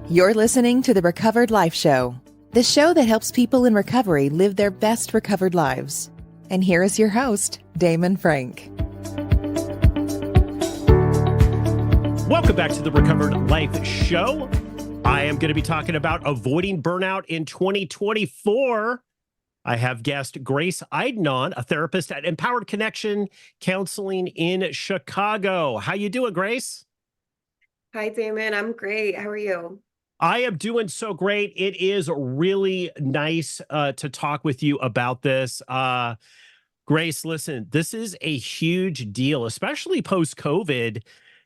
You're listening to the Recovered Life Show, the show that helps people in recovery live their best recovered lives. And here is your host, Damon Frank. Welcome back to the Recovered Life Show. I am going to be talking about avoiding burnout in 2024. I have guest Grace Eiden on, a therapist at Empowered Connection Counseling in Chicago. How you doing, Grace? Hi, Damon. I'm great. How are you? I am doing so great. It is really nice to talk with you about this. Grace, listen, this is a huge deal, especially post-COVID.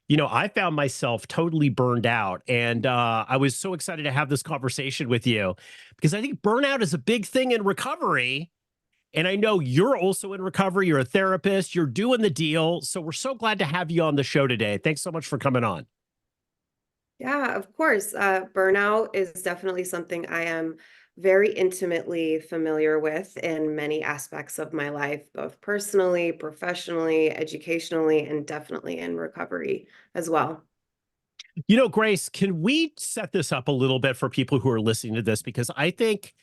You know, I found myself totally burned out, and I was so excited to have this conversation with you because I think burnout is a big thing in recovery. And I know you're also in recovery. You're a therapist. You're doing the deal. So we're so glad to have you on the show today. Thanks so much for coming on. Yeah, of course. Burnout is definitely something I am very intimately familiar with in many aspects of my life, both personally, professionally, educationally, and definitely in recovery as well. You know, Grace, can we set this up a little bit for people who are listening to this? Because I think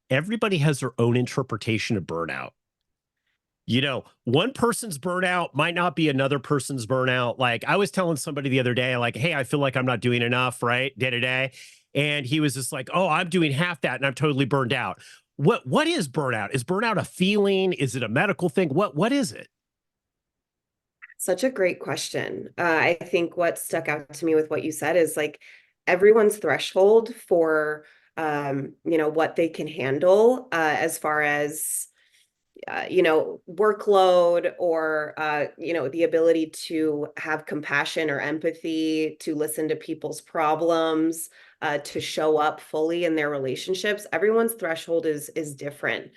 everybody has their own interpretation of burnout. You know, one person's burnout might not be another person's burnout. Like I was telling somebody the other day, like, hey, I feel like I'm not doing enough, right? Day to day. And he was just like, oh, I'm doing half that and I'm totally burned out. What is burnout? Is burnout a feeling? Is it a medical thing? What is it? Such a great question. I think what stuck out to me with what you said is like everyone's threshold for what they can handle as far as workload or, the ability to have compassion or empathy, to listen to people's problems, to show up fully in their relationships. Everyone's threshold is different.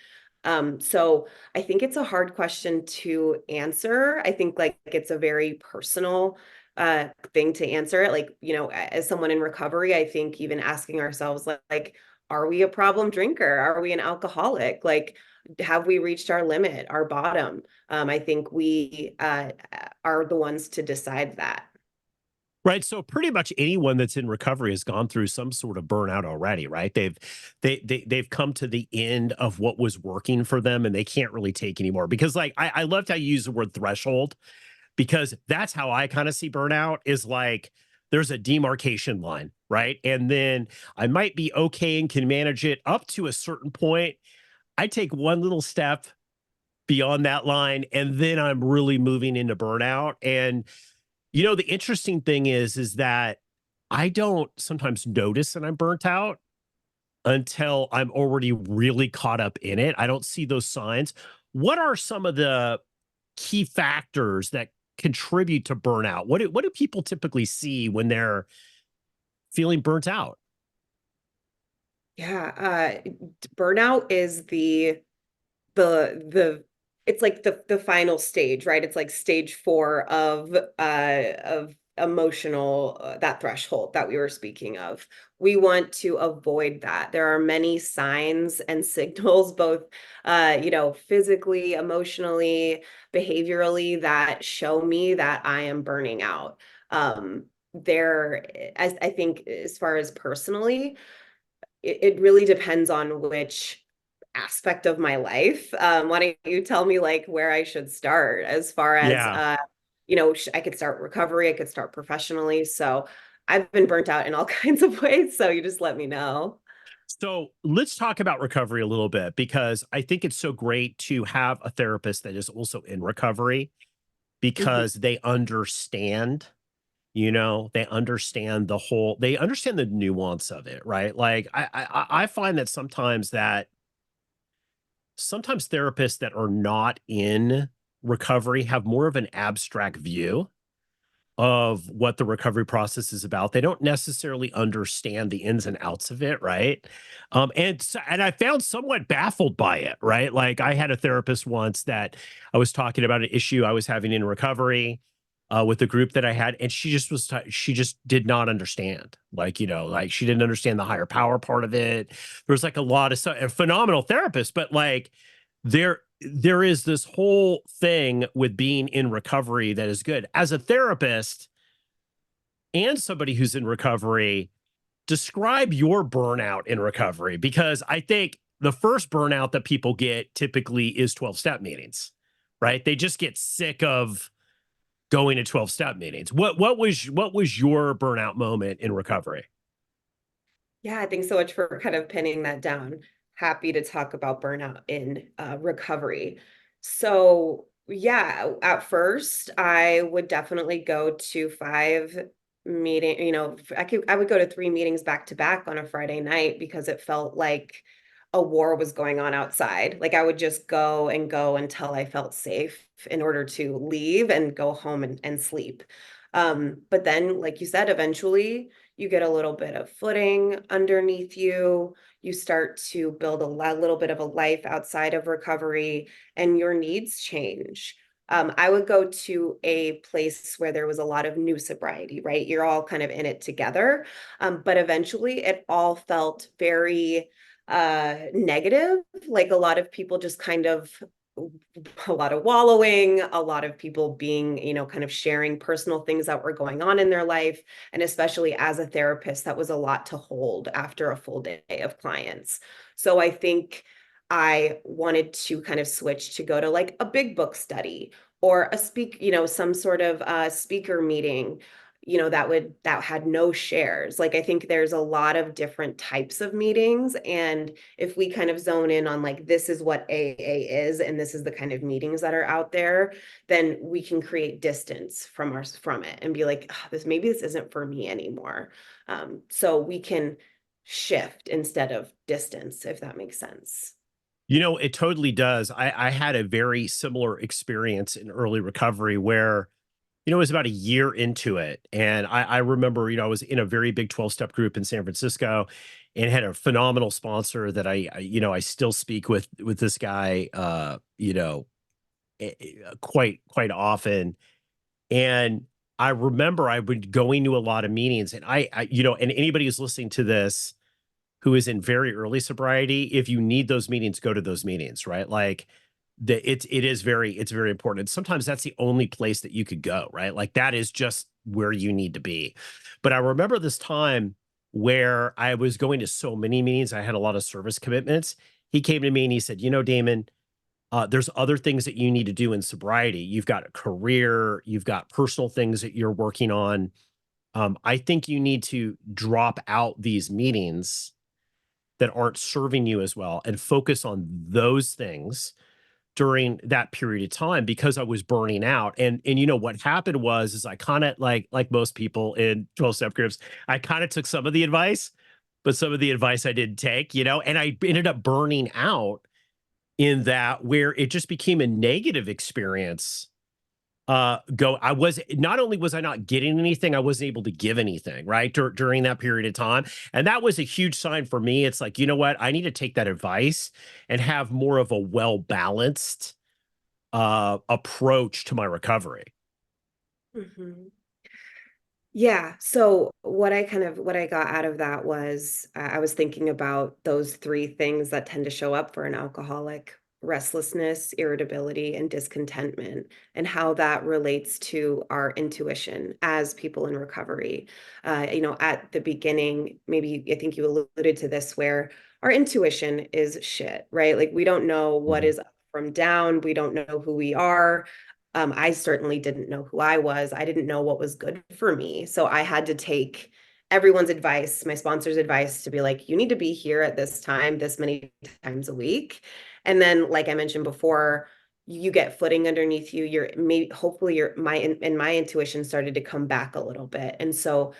So I think it's a hard question to answer. I think like it's a very personal thing to answer. Like, as someone in recovery, I think even asking ourselves like, are we a problem drinker? Are we an alcoholic? Like, have we reached our limit, our bottom? I think we are the ones to decide that. Right. So pretty much anyone that's in recovery has gone through some sort of burnout already, right? They've come to the end of what was working for them and they can't really take anymore. Because like I loved how you use the word threshold, because that's how I kind of see burnout is like there's a demarcation line, right? And then I might be okay and can manage it up to a certain point. I take one little step beyond that line, and then I'm really moving into burnout. And you know, the interesting thing is that I don't sometimes notice that I'm burnt out until I'm already really caught up in it. I don't see those signs. What are some of the key factors that contribute to burnout? What do people typically see when they're feeling burnt out? Yeah, burnout is the it's like the final stage, right? It's like stage 4 of emotional that threshold that we were speaking of. We want to avoid that. There are many signs and signals, both physically, emotionally, behaviorally, that show me that I am burning out. There, as I think, as far as personally, it really depends on which aspect of my life. Why don't you tell me like where I should start as far as Yeah. I could start recovery, I could start professionally. So I've been burnt out in all kinds of ways. So you just let me know. So let's talk about recovery a little bit, because I think it's so great to have a therapist that is also in recovery Mhm. because they understand. You know, they understand the nuance of it, right? Like I find that sometimes therapists that are not in recovery have more of an abstract view of what the recovery process is about. They don't necessarily understand the ins and outs of it, right? And I found somewhat baffled by it, right? Like I had a therapist once that I was talking about an issue I was having in recovery with the group that I had, and she just did not understand. Like, you know, like she didn't understand the higher power part of it. There was like a lot of stuff, a phenomenal therapist, but like there is this whole thing with being in recovery that is good. As a therapist and somebody who's in recovery, describe your burnout in recovery, because I think the first burnout that people get typically is 12-step meetings, right? They just get sick of going to 12-step meetings. What was your burnout moment in recovery? Yeah, thanks so much for kind of pinning that down. Happy to talk about burnout in recovery. So, yeah, at first, I would definitely go to I would go to 3 meetings back to back on a Friday night because it felt like a war was going on outside. Like I would just go and go until I felt safe in order to leave and go home and sleep. But then, like you said, eventually you get a little bit of footing underneath you. You start to build little bit of a life outside of recovery, and your needs change. I would go to a place where there was a lot of new sobriety, right? You're all kind of in it together. But eventually it all felt very negative. Like a lot of people just kind of a lot of wallowing, a lot of people being, kind of sharing personal things that were going on in their life. And especially as a therapist, that was a lot to hold after a full day of clients. So I think I wanted to kind of switch to go to like a big book study or some sort of speaker meeting, that had no shares. Like I think there's a lot of different types of meetings. And if we kind of zone in on like this is what AA is and this is the kind of meetings that are out there, then we can create distance from it and be like, "Ah, this isn't for me anymore." So we can shift instead of distance, if that makes sense. It totally does. I had a very similar experience in early recovery where, it was about a year into it. And I remember, I was in a very big 12-step group in San Francisco and had a phenomenal sponsor that I still speak with this guy, quite often. And I remember I would going to a lot of meetings, and and anybody who's listening to this who is in very early sobriety, if you need those meetings, go to those meetings, right? Like it's very important. And sometimes that's the only place that you could go, right? Like that is just where you need to be. But I remember this time where I was going to so many meetings, I had a lot of service commitments. He came to me and he said, Damon, there's other things that you need to do in sobriety. You've got a career, you've got personal things that you're working on. I think you need to drop out these meetings that aren't serving you as well and focus on those things during that period of time, because I was burning out. And what happened was is I kind of like most people in 12-step groups, I kind of took some of the advice, but some of the advice I didn't take, and I ended up burning out in that, where it just became a negative experience. I was not only was I not getting anything, I wasn't able to give anything, right? During that period of time. And that was a huge sign for me. It's like, you know what? I need to take that advice and have more of a well-balanced approach to my recovery. Mhm. Yeah. So what I got out of that was I was thinking about those three things that tend to show up for an alcoholic: restlessness, irritability, and discontentment, and how that relates to our intuition as people in recovery. At the beginning, maybe I think you alluded to this, where our intuition is shit, right? Like we don't know what Mhm. is up from down, we don't know who we are. I certainly didn't know who I was. I didn't know what was good for me. So I had to take everyone's advice, my sponsor's advice, to be like, you need to be here at this time, this many times a week. And then, like I mentioned before, you get footing underneath you. You're maybe hopefully my intuition started to come back a little bit. And so,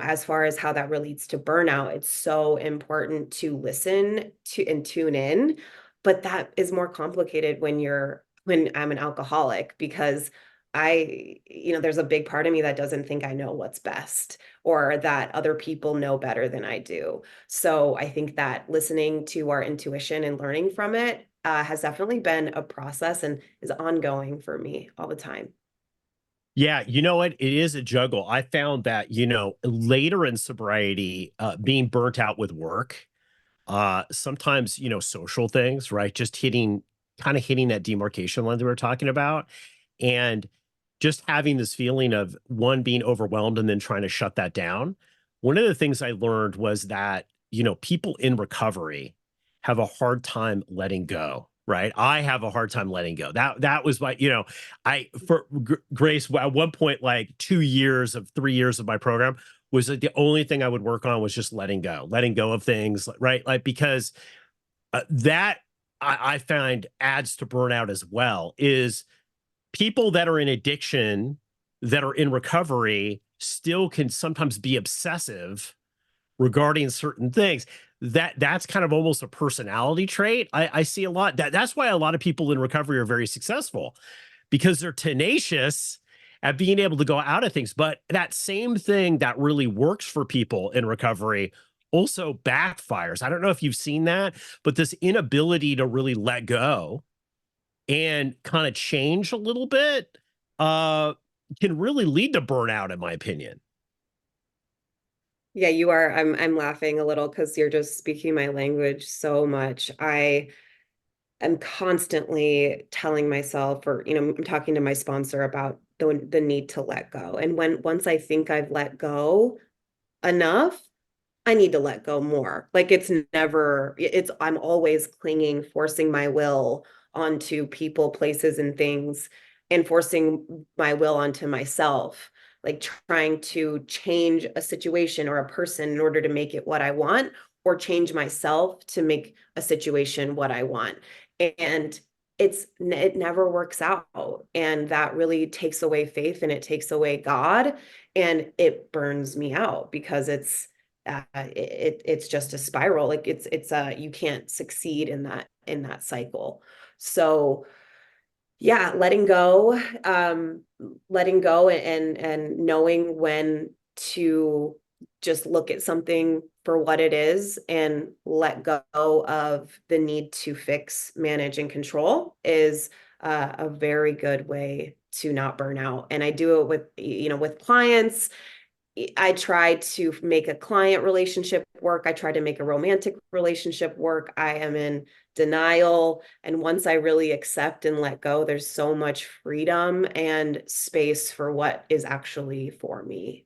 as far as how that relates to burnout, it's so important to listen to and tune in. But that is more complicated when I'm an alcoholic, because there's a big part of me that doesn't think I know what's best or that other people know better than I do. So I think that listening to our intuition and learning from it has definitely been a process and is ongoing for me all the time. Yeah, you know what? It is a juggle. I found that, later in sobriety, being burnt out with work, sometimes, social things, right? Just kind of hitting that demarcation line that we were talking about. And just having this feeling of one, being overwhelmed and then trying to shut that down. one of the things I learned was that, people in recovery have a hard time letting go, right? I have a hard time letting go. That was why, Grace, at one point, like 3 years of my program was like the only thing I would work on was just letting go of things, right? Like, because that I find adds to burnout as well, is people that are in addiction, that are in recovery, still can sometimes be obsessive regarding certain things. That's kind of almost a personality trait. I see a lot. That's why a lot of people in recovery are very successful, because they're tenacious at being able to go out of things. But that same thing that really works for people in recovery also backfires. I don't know if you've seen that, but this inability to really let go and kind of change a little bit uh, can really lead to burnout, in my opinion. Yeah, you are. I'm laughing a little because you're just speaking my language so much. I am constantly telling myself, or I'm talking to my sponsor about the need to let go. And once I think I've let go enough, I need to let go more. Like I'm always clinging, forcing my will onto people, places, and things, and forcing my will onto myself, like trying to change a situation or a person in order to make it what I want, or change myself to make a situation what I want. And it never works out. And that really takes away faith, and it takes away God, and it burns me out because it's just a spiral. Like it's you can't succeed in that cycle. So yeah, letting go and knowing when to just look at something for what it is and let go of the need to fix, manage, and control is a very good way to not burn out. And I do it with clients. I try to make a client relationship work. I try to make a romantic relationship work. I am in denial. And once I really accept and let go, there's so much freedom and space for what is actually for me.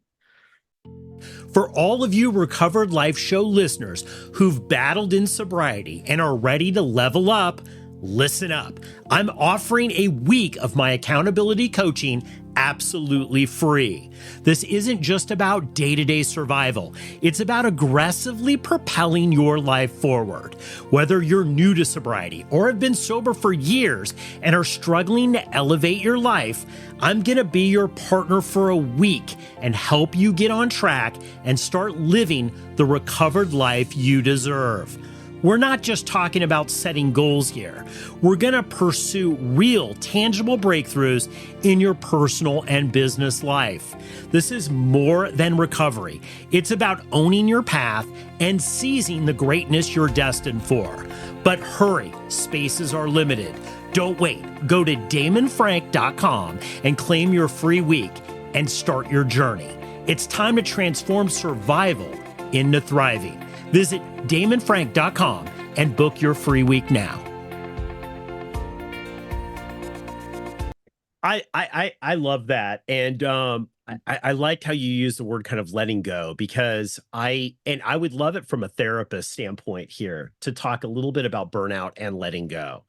For all of you Recovered Life Show listeners who've battled in sobriety and are ready to level up, listen up. I'm offering a week of my accountability coaching absolutely free. This isn't just about day-to-day survival. It's about aggressively propelling your life forward. Whether you're new to sobriety or have been sober for years and are struggling to elevate your life, I'm going to be your partner for a week and help you get on track and start living the recovered life you deserve. We're not just talking about setting goals here. We're going to pursue real, tangible breakthroughs in your personal and business life. This is more than recovery. It's about owning your path and seizing the greatness you're destined for. But hurry, spaces are limited. Don't wait. Go to damonfrank.com and claim your free week and start your journey. It's time to transform survival into thriving. Visit damonfrank.com and book your free week now. I love that. And I liked how you used the word kind of letting go, because I would love it from a therapist standpoint here to talk a little bit about burnout and letting go.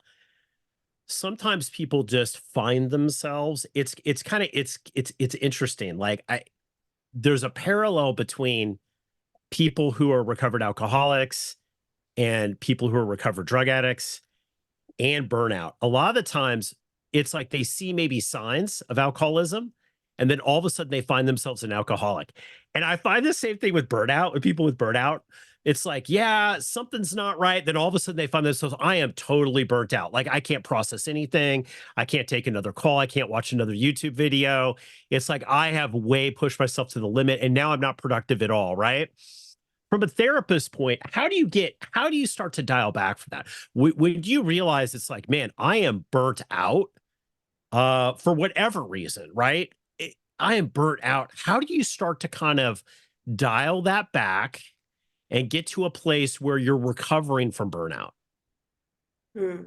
Sometimes people just find themselves, it's interesting. Like there's a parallel between people who are recovered alcoholics and people who are recovered drug addicts and burnout. A lot of the times it's like they see maybe signs of alcoholism, and then all of a sudden they find themselves an alcoholic. And I find the same thing with burnout, with people with burnout. It's like, yeah, something's not right. Then all of a sudden they find themselves, I am totally burnt out. Like I can't process anything. I can't take another call. I can't watch another YouTube video. It's like I have way pushed myself to the limit and now I'm not productive at all, right? From a therapist point, how do you start to dial back from that? When you realize it's like, man, I am burnt out for whatever reason, right? I am burnt out. How do you start to kind of dial that back and get to a place where you're recovering from burnout? Hmm.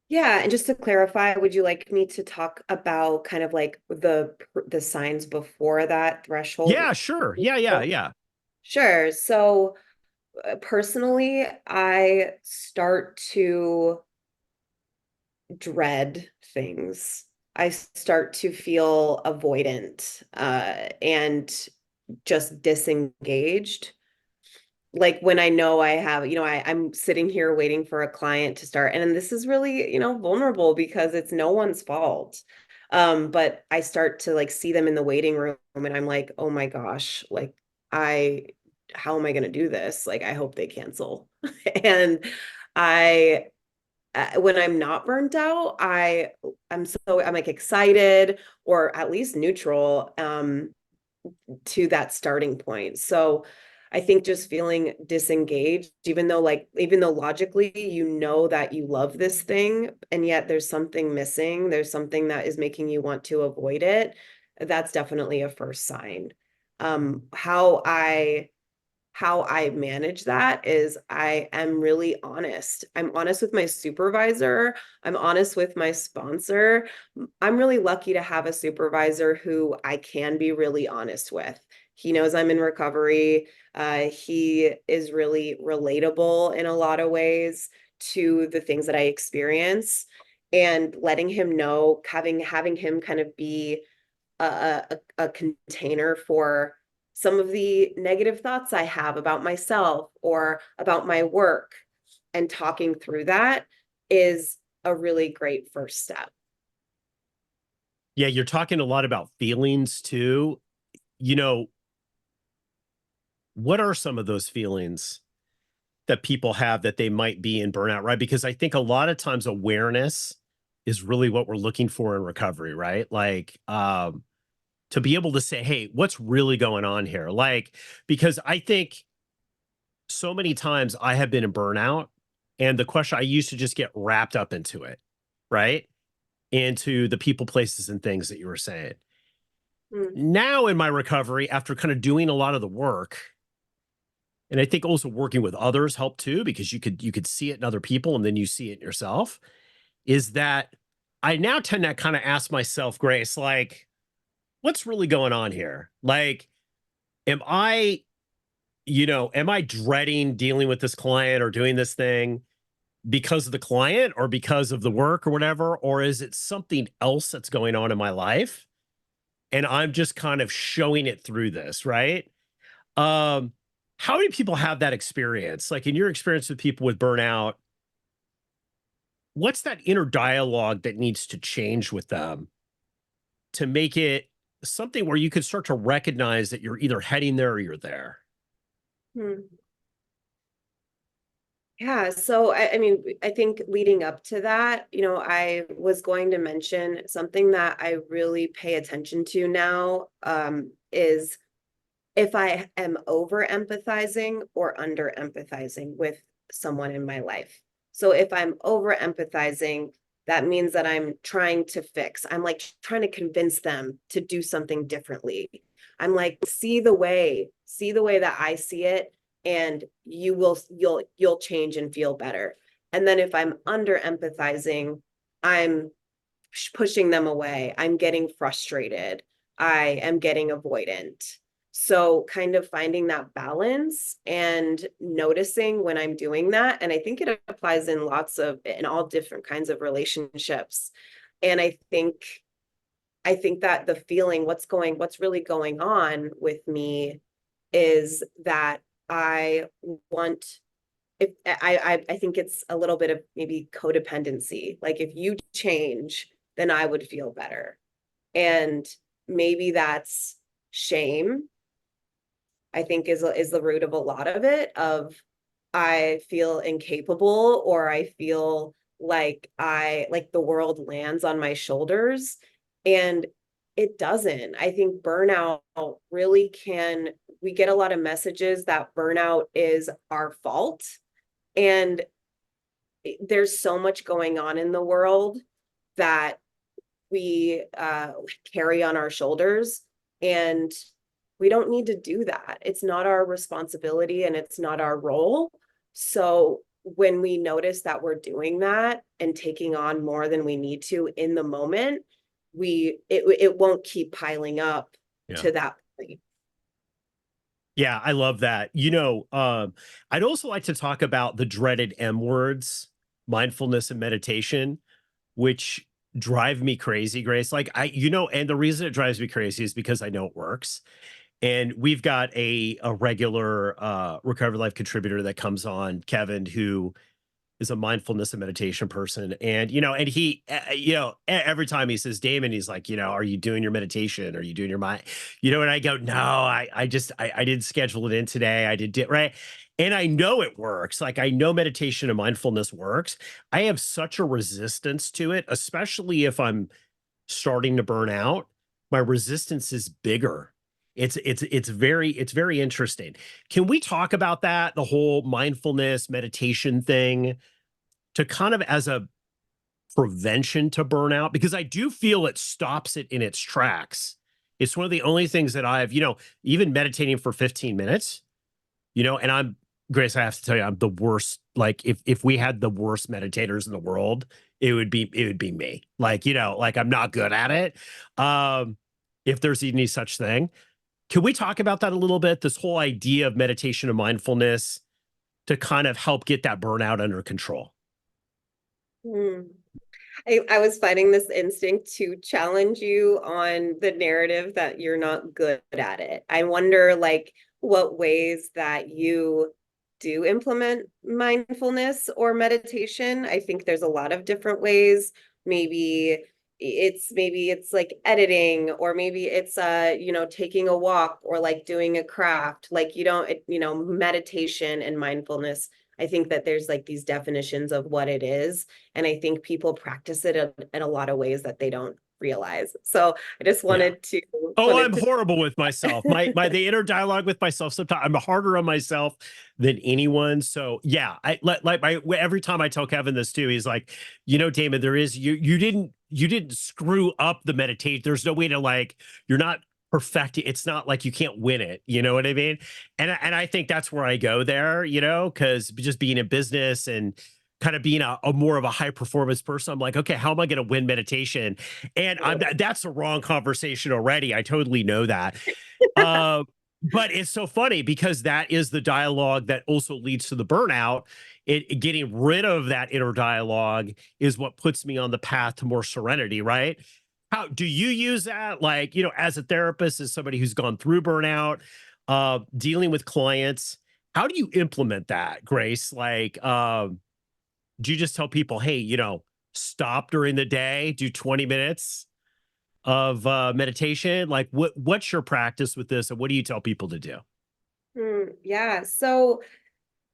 Yeah, and just to clarify, would you like me to talk about kind of like the signs before that threshold? Yeah, sure. Yeah. Sure. So personally, I start to dread things. I start to feel avoidant and just disengaged. Like when I know I have, I'm sitting here waiting for a client to start. And this is really, vulnerable because it's no one's fault. But I start to like see them in the waiting room and I'm like, oh my gosh, like I, how am I going to do this? Like, I hope they cancel. And I, when I'm not burnt out, I'm like excited or at least neutral. To that starting point. So I think just feeling disengaged, even though logically you know that you love this thing, and yet there's something missing, there's something that is making you want to avoid it. That's definitely a first sign. Um, how I how I manage that is I am really honest. I'm honest with my supervisor. I'm honest with my sponsor. I'm really lucky to have a supervisor who I can be really honest with. He knows I'm in recovery. He is really relatable in a lot of ways to the things that I experience, and letting him know, having him kind of be a container for some of the negative thoughts I have about myself or about my work, and talking through that is a really great first step. Yeah, you're talking a lot about feelings too. You know, what are some of those feelings that people have that they might be in burnout, right? Because I think a lot of times awareness is really what we're looking for in recovery, right? Like, to be able to say, hey, what's really going on here? Like, because I think so many times I have been in burnout, and the question I used to just get wrapped up into it, right? Into the people, places, and things that you were saying. Mm. Now in my recovery, after kind of doing a lot of the work, and I think also working with others helped too, because you could see it in other people and then you see it in yourself, is that I now tend to kind of ask myself, Grace, like, what's really going on here? Like, am I, am I dreading dealing with this client or doing this thing because of the client or because of the work or whatever? Or is it something else that's going on in my life? And I'm just kind of showing it through this, right? Um, how many people have that experience? Like in your experience with people with burnout, what's that inner dialogue that needs to change with them to make it something where you could start to recognize that you're either heading there or you're there? Hmm. Yeah, so I mean, I think leading up to that, I was going to mention something that I really pay attention to now, is if I am over empathizing or under empathizing with someone in my life. So if I'm over empathizing, that means that I'm trying to fix. I'm like trying to convince them to do something differently. I'm like, see the way that I see it, and you'll change and feel better. And then if I'm under empathizing, I'm pushing them away. I'm getting frustrated. I am getting avoidant. So, kind of finding that balance and noticing when I'm doing that. And I think it applies in all different kinds of relationships. And I think that the feeling, what's really going on with me is that I want, if I think it's a little bit of maybe codependency. Like if you change, then I would feel better. And maybe that's shame, I think is the root of a lot of it, of I feel incapable, or I feel like the world lands on my shoulders, and it doesn't. I think burnout really can, we get a lot of messages that burnout is our fault, and there's so much going on in the world that we carry on our shoulders, and we don't need to do that. It's not our responsibility and it's not our role. So when we notice that we're doing that and taking on more than we need to in the moment, it won't keep piling up Yeah. to that point. Yeah, I love that. I'd also like to talk about the dreaded M words, mindfulness and meditation, which drive me crazy, Grace. Like and the reason it drives me crazy is because I know it works. And we've got a regular Recovery Life contributor that comes on, Kevin, who is a mindfulness and meditation person. And he, every time he says, Damon, he's like, are you doing your meditation? Are you doing your mind? And I go, no, I didn't schedule it in today. I did it right. And I know it works. Like I know meditation and mindfulness works. I have such a resistance to it, especially if I'm starting to burn out. My resistance is bigger. It's very interesting. Can we talk about that, the whole mindfulness meditation thing, to kind of as a prevention to burnout? Because I do feel it stops it in its tracks. It's one of the only things that I've, even meditating for 15 minutes, and I'm, Grace, I have to tell you, I'm the worst. Like if we had the worst meditators in the world, it would be me. Like, like I'm not good at it. If there's any such thing. Can we talk about that a little bit? This whole idea of meditation and mindfulness to kind of help get that burnout under control. Hmm. I was fighting this instinct to challenge you on the narrative that you're not good at it. I wonder, like, what ways that you do implement mindfulness or meditation. I think there's a lot of different ways. Maybe it's like editing, or maybe it's taking a walk, or like doing a craft. Like meditation and mindfulness, I think that there's like these definitions of what it is. And I think people practice it in a lot of ways that they don't realize. So I just Yeah. wanted to Oh, I'm horrible with myself. The inner dialogue with myself. Sometimes I'm harder on myself than anyone. So yeah, every time I tell Kevin this too, he's like, Damon, there is you didn't screw up the meditation. There's no way to, like, you're not perfecting. It's not like you can't win it. You know what I mean? And I think that's where I go there. Because just being in business and kind of being a more of a high performance person, I'm like, okay, how am I going to win meditation? And that's the wrong conversation already. I totally know that. But it's so funny because that is the dialogue that also leads to the burnout. Getting rid of that inner dialogue is what puts me on the path to more serenity, right? How do you use that? Like, as a therapist, as somebody who's gone through burnout, dealing with clients, how do you implement that, Grace? Like, do you just tell people, hey, stop during the day, do 20 minutes of meditation? Like, what's your practice with this, and what do you tell people to do? Yeah. So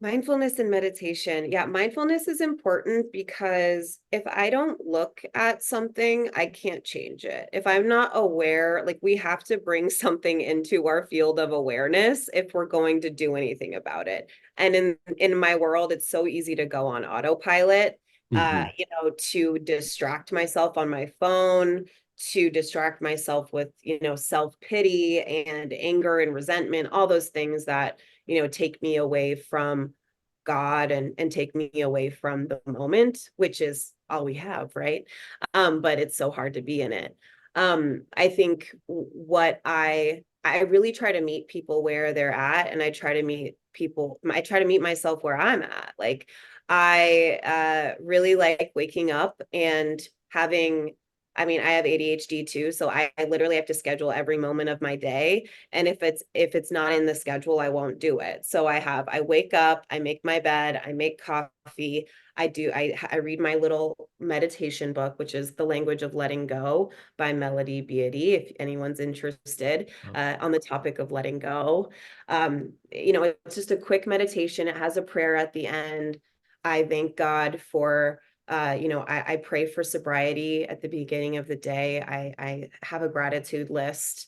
mindfulness and meditation. Yeah, mindfulness is important because if I don't look at something, I can't change it. If I'm not aware, like, we have to bring something into our field of awareness if we're going to do anything about it. And in my world, it's so easy to go on autopilot, Mhm. to distract myself on my phone, to distract myself with, self-pity and anger and resentment, all those things that take me away from God, and take me away from the moment, which is all we have, right? But it's so hard to be in it. I think what I really try to meet people where they're at, and I try to meet myself where I'm at. Like, I really like waking up and having, I have ADHD too, so I literally have to schedule every moment of my day. And if it's not in the schedule, I won't do it. So I wake up, I make my bed, I make coffee, I read my little meditation book, which is The Language of Letting Go by Melody Beatty, if anyone's interested on the topic of letting go. It's just a quick meditation. It has a prayer at the end. I thank God for I pray for sobriety at the beginning of the day. I have a gratitude list.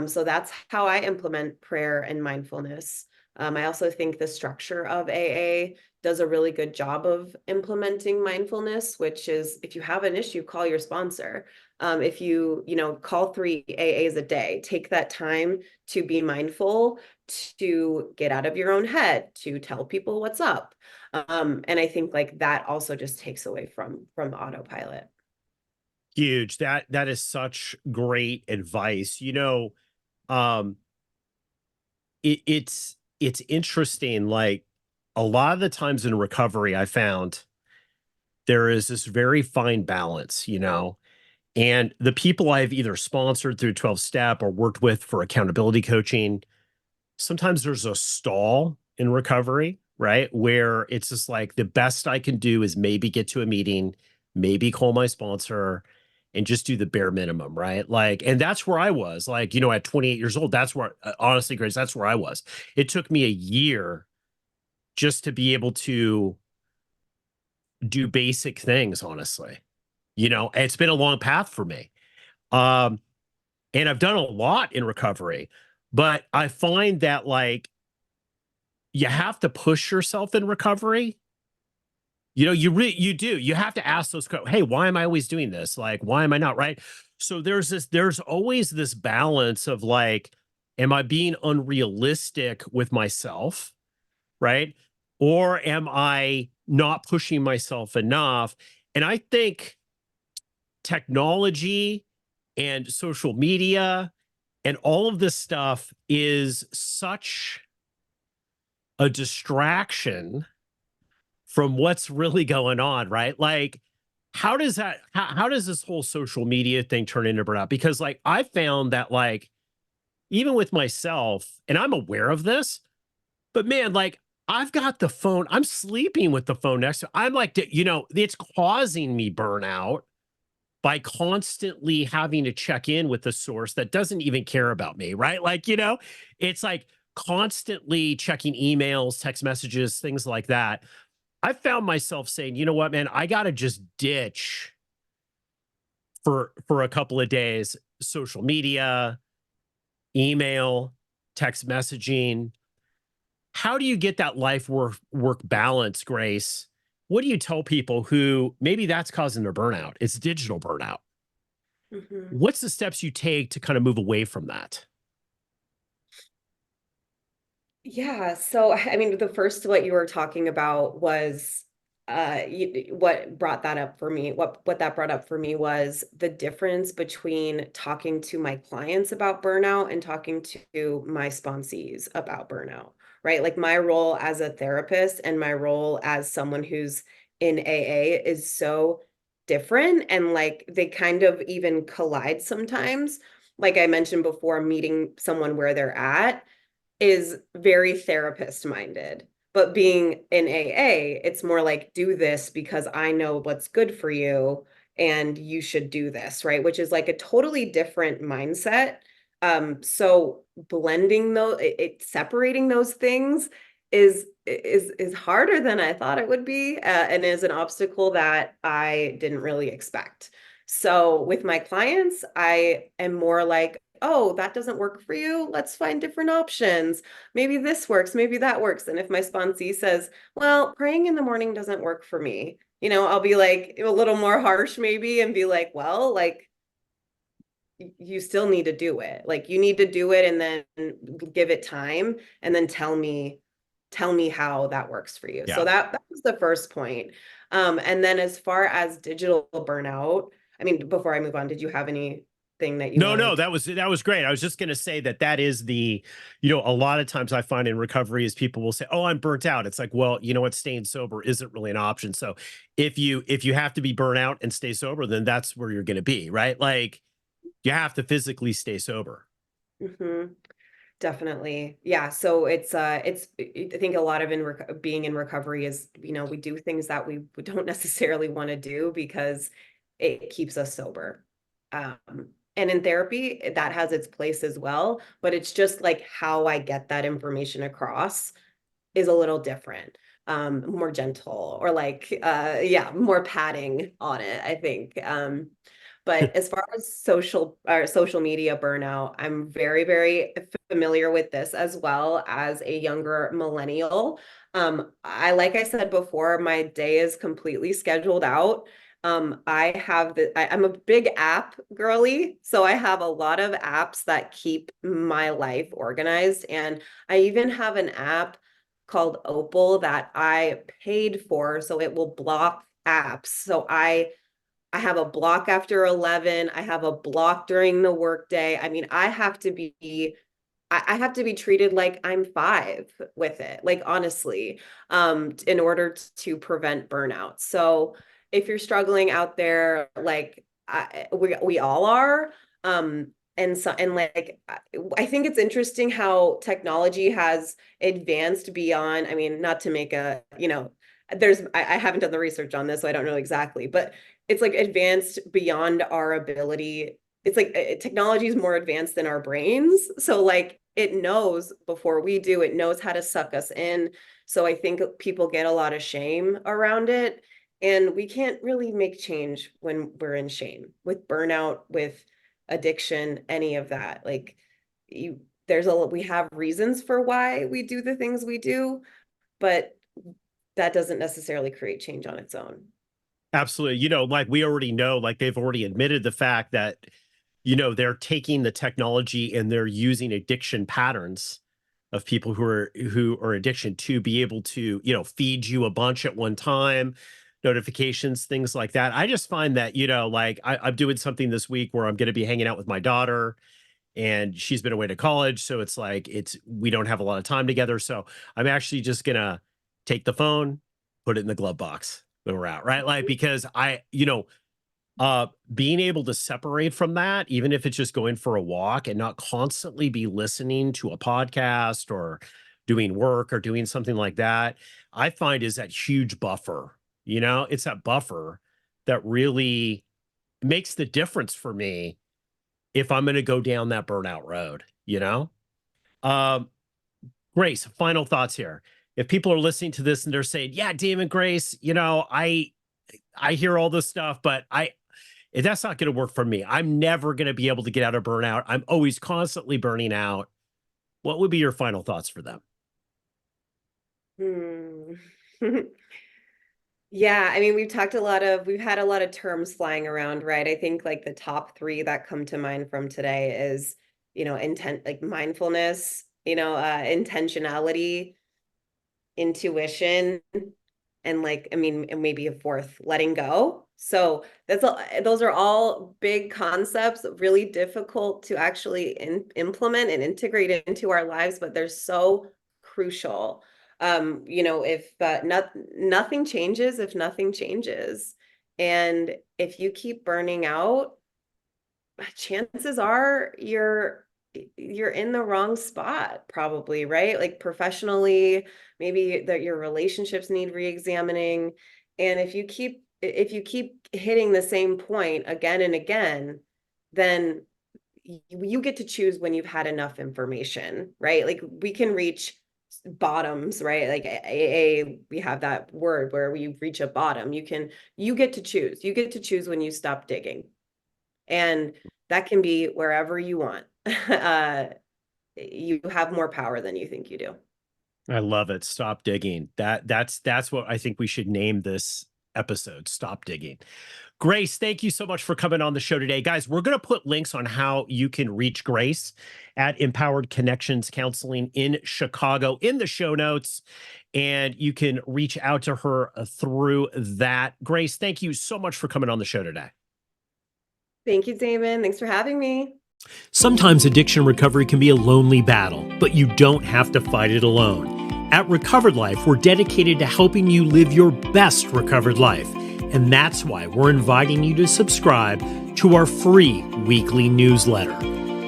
So that's how I implement prayer and mindfulness. I also think the structure of AA does a really good job of implementing mindfulness, which is if you have an issue, call your sponsor. If call 3 AAs a day, take that time to be mindful, to get out of your own head, to tell people what's up. And I think like that also just takes away from autopilot. Huge. That is such great advice. Um, it's interesting. Like a lot of the times in recovery, I found there is this very fine balance, and the people I've either sponsored through 12 step or worked with for accountability coaching, sometimes there's a stall in recovery, right? Where it's just like the best I can do is maybe get to a meeting, maybe call my sponsor and just do the bare minimum, right? Like, and that's where I was like, at 28 years old, that's where, honestly, Grace, that's where I was. It took me a year just to be able to do basic things, honestly. It's been a long path for me. Um, and I've done a lot in recovery, but I find that like you have to push yourself in recovery. You do. You have to ask those questions. Hey, why am I always doing this? Like, why am I not right? So there's always this balance of like, am I being unrealistic with myself? Right. Or am I not pushing myself enough? And I think technology and social media and all of this stuff is such a distraction from what's really going on, right? Like, how does this whole social media thing turn into burnout? Because like I found that like even with myself, and I'm aware of this, but man, like I've got the phone, I'm sleeping with the phone next to, I'm like, it's causing me burnout by constantly having to check in with the source that doesn't even care about me, right? Like, it's like constantly checking emails, text messages, things like that. I found myself saying, you know what, man, I got to just ditch for a couple of days social media, email, text messaging. How do you get that life work balance, Grace? What do you tell people who maybe that's causing their burnout? It's digital burnout. Mhm. What's the steps you take to kind of move away from that? Yeah, so I mean, the first what you were talking about was what brought that up for me. What that brought up for me was the difference between talking to my clients about burnout and talking to my sponsees about burnout, right? Like my role as a therapist and my role as someone who's in AA is so different, and like they kind of even collide sometimes. Like I mentioned before, meeting someone where they're at is very therapist minded. But being in AA, it's more like, do this because I know what's good for you and you should do this, right? Which is like a totally different mindset. So blending those, separating those things is harder than I thought it would be, and is an obstacle that I didn't really expect. So with my clients, I am more like, oh, that doesn't work for you. Let's find different options. Maybe this works, maybe that works. And if my sponsee says, well, praying in the morning doesn't work for me, I'll be like a little more harsh maybe and be like, well, like you still need to do it. Like you need to do it and then give it time and then tell me how that works for you. So Yeah. that was the first point. And then as far as digital burnout, I mean, before I move on, did you have anything that you No, wanted? that was great. I was just going to say that is the, a lot of times I find in recovery is people will say, "Oh, I'm burnt out." It's like, well, you know what, staying sober isn't really an option. So if you have to be burnt out and stay sober, then that's where you're going to be, right? Like you have to physically stay sober. Mhm. Definitely. Yeah. So I think a lot of being in recovery is, we do things that we don't necessarily want to do because it keeps us sober. And in therapy, that has its place as well, but it's just like how I get that information across is a little different, more gentle or like, yeah, more padding on it, I think. But as far as social media burnout, I'm very, very familiar with this as well as a younger millennial. Like I said before, my day is completely scheduled out. I'm a big app girly, so I have a lot of apps that keep my life organized. And I even have an app called Opal that I paid for, so it will block apps. So I have a block after 11. I have a block during the workday. I mean, I have to be treated like I'm 5 with it, like honestly, in order to prevent burnout. So if you're struggling out there, like we all are, and like I think it's interesting how technology has advanced beyond. I mean, not to make a, I haven't done the research on this, so I don't know exactly, but it's like advanced beyond our ability. It's like technology is more advanced than our brains. So like it knows before we do, it knows how to suck us in. So I think people get a lot of shame around it. And we can't really make change when we're in shame with burnout, with addiction, any of that. Like we have reasons for why we do the things we do, but that doesn't necessarily create change on its own. Absolutely. Like we already know, like they've already admitted the fact that, they're taking the technology and they're using addiction patterns of people who are addiction to be able to, feed you a bunch at one time, notifications, things like that. I just find that, like I'm doing something this week where I'm going to be hanging out with my daughter, and she's been away to college. So it's like, we don't have a lot of time together. So I'm actually just going to take the phone, put it in the glove box when we're out, right? Like, because being able to separate from that, even if it's just going for a walk and not constantly be listening to a podcast or doing work or doing something like that, I find is that huge buffer. It's that buffer that really makes the difference for me if I'm going to go down that burnout road, Grace, final thoughts here. If people are listening to this and they're saying, yeah, Damon, Grace, I hear all this stuff, but that's not going to work for me. I'm never going to be able to get out of burnout. I'm always constantly burning out. What would be your final thoughts for them? Yeah, I mean, we've had a lot of terms flying around, right? I think like the top 3 that come to mind from today is, like mindfulness, intentionality, intuition, and like, I mean, and maybe a 4th, letting go. So those are all big concepts, really difficult to actually implement and integrate into our lives, but they're so crucial. If nothing changes, if nothing changes, and if you keep burning out, chances are you're in the wrong spot, probably, right? Like professionally, maybe that your relationships need re-examining. And if you keep hitting the same point again and again, then you get to choose when you've had enough information, right? Like we can reach bottoms, right? Like we have that word where we reach a bottom. You get to choose. You get to choose when you stop digging. And that can be wherever you want. You have more power than you think you do. I love it. Stop digging. That's what I think we should name this episode. Stop digging. Grace, thank you so much for coming on the show today. Guys, we're going to put links on how you can reach Grace at Empowered Connections Counseling in Chicago in the show notes, and you can reach out to her through that. Grace, thank you so much for coming on the show today. Thank you, Damon. Thanks for having me. Sometimes addiction recovery can be a lonely battle, but you don't have to fight it alone. At Recovered Life, we're dedicated to helping you live your best recovered life. And that's why we're inviting you to subscribe to our free weekly newsletter.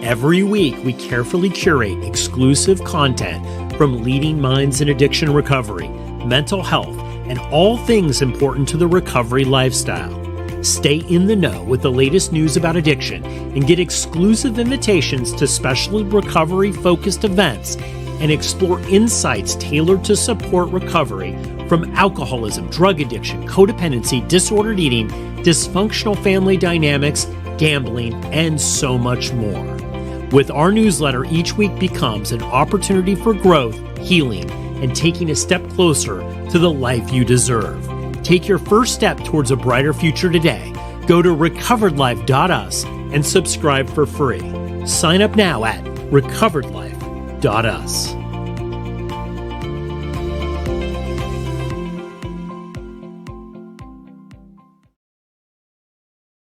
Every week, we carefully curate exclusive content from leading minds in addiction recovery, mental health, and all things important to the recovery lifestyle. Stay in the know with the latest news about addiction and get exclusive invitations to special recovery-focused events and explore insights tailored to support recovery from alcoholism, drug addiction, codependency, disordered eating, dysfunctional family dynamics, gambling, and so much more. With our newsletter, each week becomes an opportunity for growth, healing, and taking a step closer to the life you deserve. Take your first step towards a brighter future today. Go to recoveredlife.us and subscribe for free. Sign up now at recoveredlife.us.